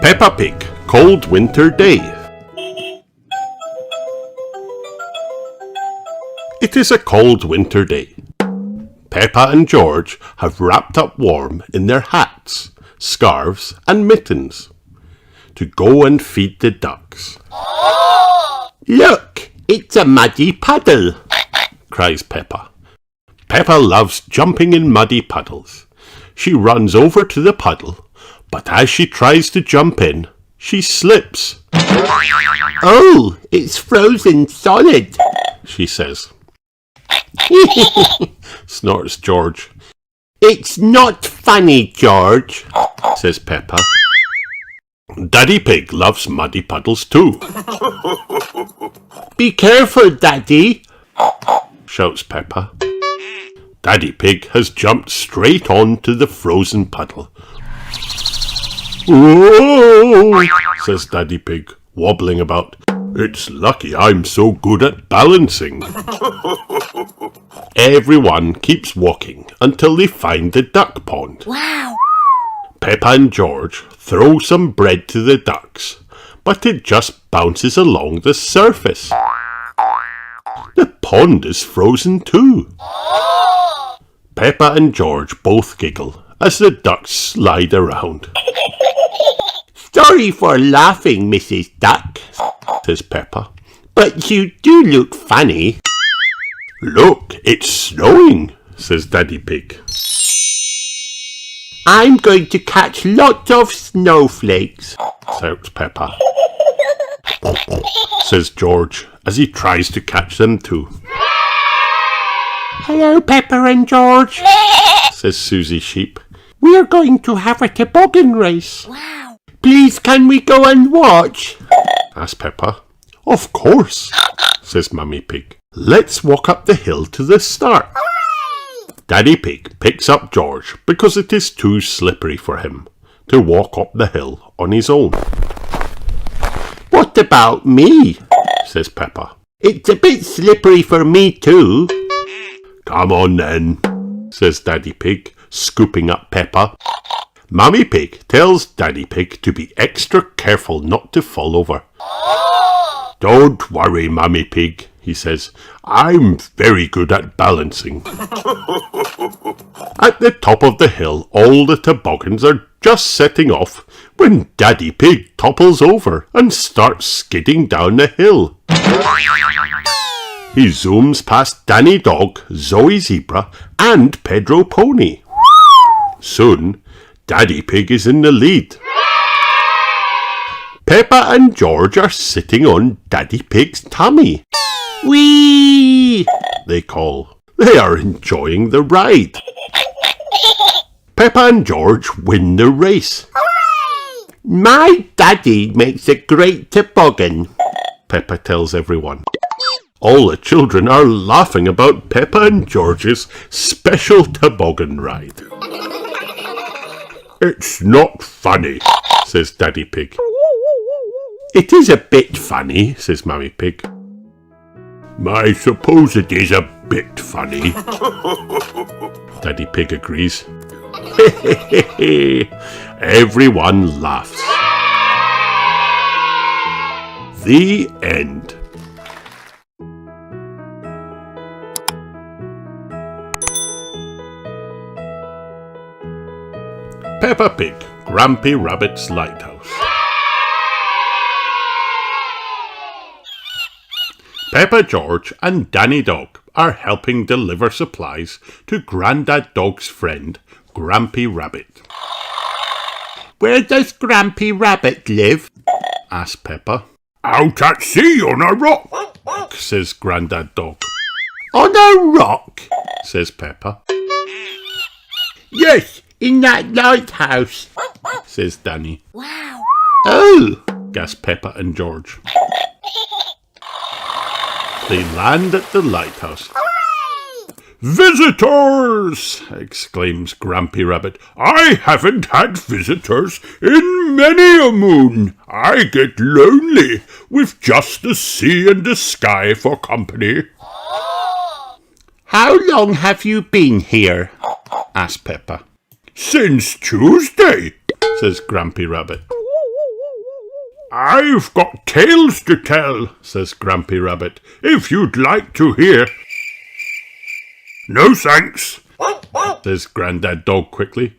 Peppa Pig, Cold Winter Day. It is a cold winter day. Peppa and George have wrapped up warm in their hats, scarves and mittens to go and feed the ducks. "Look, it's a muddy puddle," cries Peppa. Peppa loves jumping in muddy puddles. She runs over to the puddle, but as she tries to jump in, she slips. "Oh, it's frozen solid," she says. Snorts George. "It's not funny, George," says Peppa. Daddy Pig loves muddy puddles too. "Be careful, Daddy," shouts Peppa. Daddy Pig has jumped straight onto the frozen puddle. "Whoa," says Daddy Pig, wobbling about. "It's lucky I'm so good at balancing." Everyone keeps walking until they find the duck pond. Wow! Peppa and George throw some bread to the ducks, but it just bounces along the surface. The pond is frozen too. Peppa and George both giggle as the ducks slide around. "Sorry for laughing, Mrs. Duck," says Peppa, "but you do look funny." "Look, it's snowing," says Daddy Pig. "I'm going to catch lots of snowflakes," shouts Peppa. Says George as he tries to catch them too. "Hello, Peppa and George," says Susie Sheep. "We're going to have a toboggan race." Wow! "Please, can we go and watch?" asks Peppa. "Of course," says Mummy Pig. "Let's walk up the hill to the start." Hooray! Daddy Pig picks up George because it is too slippery for him to walk up the hill on his own. "What about me?" says Peppa. "It's a bit slippery for me too." "Come on then," says Daddy Pig, scooping up Peppa. Mummy Pig tells Daddy Pig to be extra careful not to fall over. "Don't worry, Mummy Pig," he says. "I'm very good at balancing." At the top of the hill, all the toboggans are just setting off when Daddy Pig topples over and starts skidding down the hill. He zooms past Danny Dog, Zoe Zebra and Pedro Pony. Soon, Daddy Pig is in the lead. Peppa and George are sitting on Daddy Pig's tummy. "Whee!" they call. They are enjoying the ride. Peppa and George win the race. Hooray! "My daddy makes a great toboggan," Peppa tells everyone. All the children are laughing about Peppa and George's special toboggan ride. "It's not funny," says Daddy Pig. "It is a bit funny," says Mummy Pig. "I suppose it is a bit funny," Daddy Pig agrees. Everyone laughs. The end. Peppa Pig, Grampy Rabbit's Lighthouse. Peppa, George and Danny Dog are helping deliver supplies to Grandad Dog's friend, Grampy Rabbit. "Where does Grampy Rabbit live?" asks Peppa. "Out at sea on a rock," says Grandad Dog. "On a rock?" says Peppa. "Yes, in that lighthouse," says Danny. Wow! "Oh," gasp Peppa and George. They land at the lighthouse. Hooray! "Visitors!" exclaims Grampy Rabbit. "I haven't had visitors in many a moon. I get lonely with just the sea and the sky for company." "How long have you been here?" asks Peppa. "Since Tuesday," says Grampy Rabbit. I've got tales to tell, says Grampy Rabbit, if you'd like to hear. No thanks, says Grandad Dog quickly.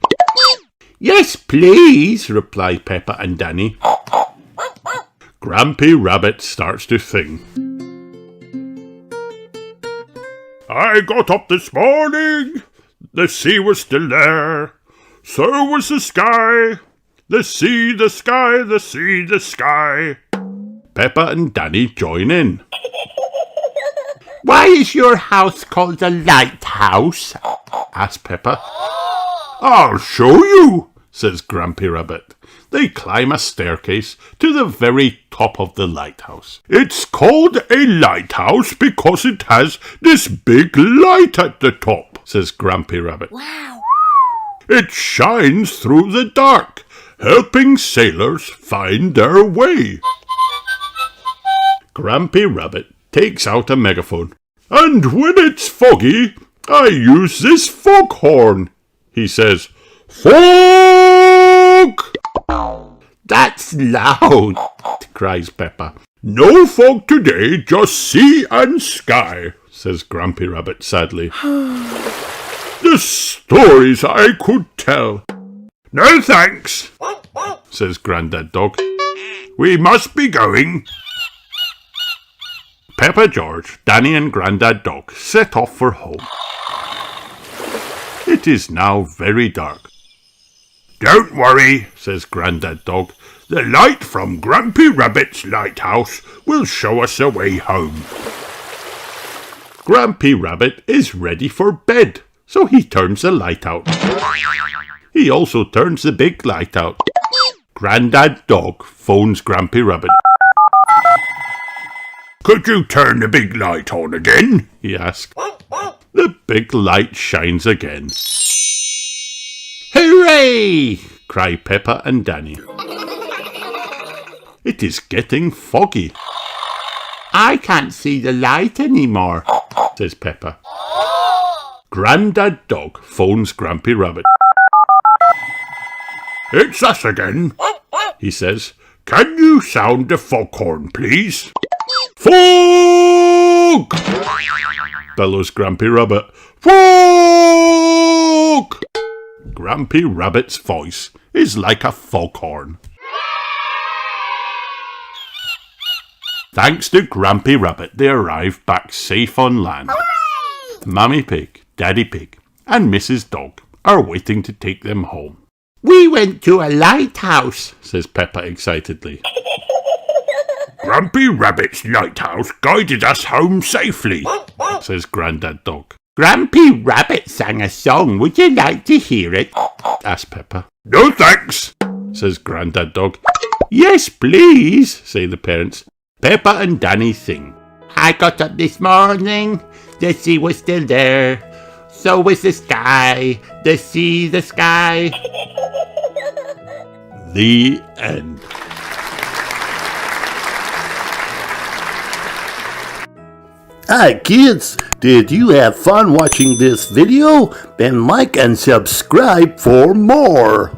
Yes, please, reply Peppa and Danny. Grampy Rabbit starts to sing. I got up this morning, the sea was still there, so was the sky. The sea, the sky, the sea, the sky. Peppa and Danny join in. Why is your house called a lighthouse? Asks Peppa. I'll show you, says Grampy Rabbit. They climb a staircase to the very top of the lighthouse. It's called a lighthouse because it has this big light at the top, says Grampy Rabbit. Wow. It shines through the dark, helping sailors find their way. Grampy Rabbit takes out a megaphone. And when it's foggy, I use this foghorn, he says. Fog! That's loud, cries Peppa. No fog today, just sea and sky, says Grampy Rabbit sadly. The stories I could tell. No thanks, says Grandad Dog. We must be going. Peppa, George, Danny and Grandad Dog set off for home. It is now very dark. Don't worry, says Grandad Dog. The light from Grampy Rabbit's lighthouse will show us the way home. Grampy Rabbit is ready for bed, so he turns the light out. He also turns the big light out. Grandad Dog phones Grampy Rabbit. Could you turn the big light on again? He asks. The big light shines again. Hooray! Cry Peppa and Danny. It is getting foggy. I can't see the light anymore, says Peppa. Grandad Dog phones Grampy Rabbit. It's us again, he says. Can you sound the foghorn, please? Fog! Bellows Grampy Rabbit. Fog! Grampy Rabbit's voice is like a foghorn. Thanks to Grampy Rabbit, they arrive back safe on land. Hooray! Mummy Pig, Daddy Pig, and Mrs. Dog are waiting to take them home. We went to a lighthouse, says Peppa excitedly. Grampy Rabbit's lighthouse guided us home safely, says Grandad Dog. Grampy Rabbit sang a song. Would you like to hear it? Asks Peppa. No thanks, says Grandad Dog. Yes, please, say the parents. Peppa and Danny sing. I got up this morning, the sea was still there. So was the sky, the sea, the sky. The end. Hi kids, did you have fun watching this video? Then like and subscribe for more.